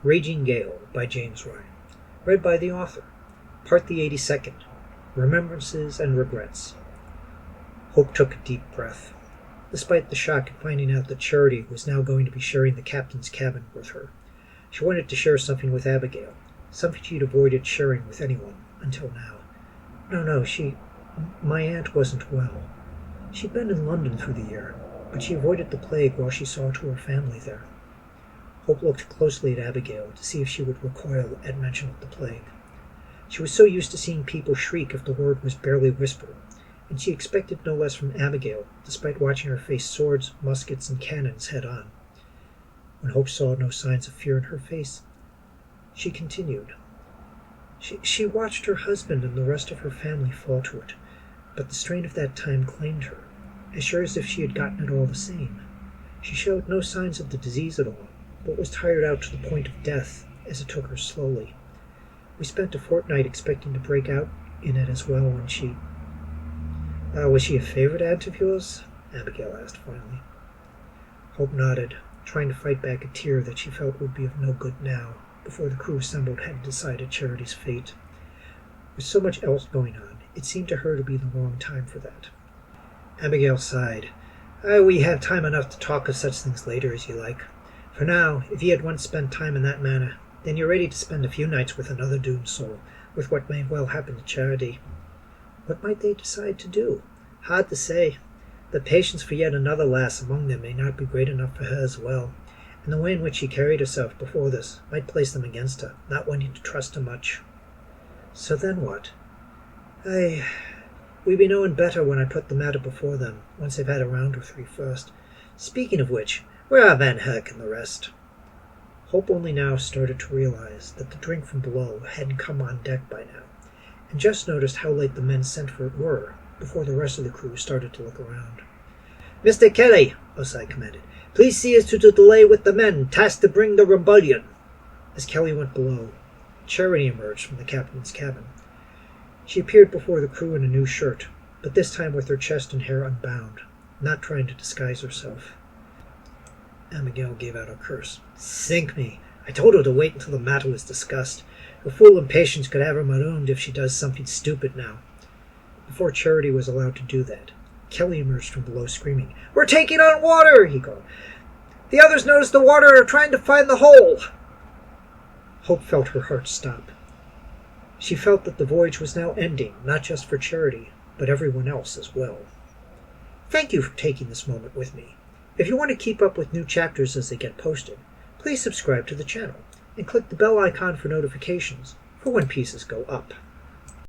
Raging Gale by James Ryan. Read by the author. Part the 82nd. Remembrances and Regrets. Hope took a deep breath. Despite the shock at finding out that Charity was now going to be sharing the captain's cabin with her, she wanted to share something with Abigail, something she'd avoided sharing with anyone until now. No, my aunt wasn't well. She'd been in London through the year, but she avoided the plague while she saw to her family there. Hope looked closely at Abigail to see if she would recoil at mention of the plague. She was so used to seeing people shriek if the word was barely whispered, and she expected no less from Abigail, despite watching her face swords, muskets, and cannons head-on. When Hope saw no signs of fear in her face, she continued. She watched her husband and the rest of her family fall to it, but the strain of that time claimed her, as sure as if she had gotten it all the same. She showed no signs of the disease at all, but was tired out to the point of death as it took her slowly. We spent a fortnight expecting to break out in it as well when she... was she a favorite aunt of yours? Abigail asked finally. Hope nodded, trying to fight back a tear that she felt would be of no good now, before the crew assembled had decided Charity's fate. With so much else going on, it seemed to her to be the wrong time for that. Abigail sighed. We have time enough to talk of such things later as you like. For now, if ye had once spent time in that manner, then you're ready to spend a few nights with another doomed soul, with what may well happen to Charity. What might they decide to do? Hard to say. The patience for yet another lass among them may not be great enough for her as well, and the way in which she carried herself before this might place them against her, not wanting to trust her much. So then what? We'd be knowing better when I put the matter before them, once they've had a round or three first. Speaking of which, where are Van Herk and the rest? Hope only now started to realize that the drink from below hadn't come on deck by now, and just noticed how late the men sent for it were, before the rest of the crew started to look around. "Mr. Kelly," Osai commanded, "please see us to the delay with the men tasked to bring the rebellion." As Kelly went below, Charity emerged from the captain's cabin. She appeared before the crew in a new shirt, but this time with her chest and hair unbound, not trying to disguise herself. Abigail gave out a curse. "Sink me! I told her to wait until the matter was discussed. Her fool impatience could have her marooned if she does something stupid now." Before Charity was allowed to do that, Kelly emerged from below screaming. "We're taking on water!" he called. "The others notice the water and are trying to find the hole!" Hope felt her heart stop. She felt that the voyage was now ending, not just for Charity, but everyone else as well. Thank you for taking this moment with me. If you want to keep up with new chapters as they get posted, please subscribe to the channel and click the bell icon for notifications for when pieces go up.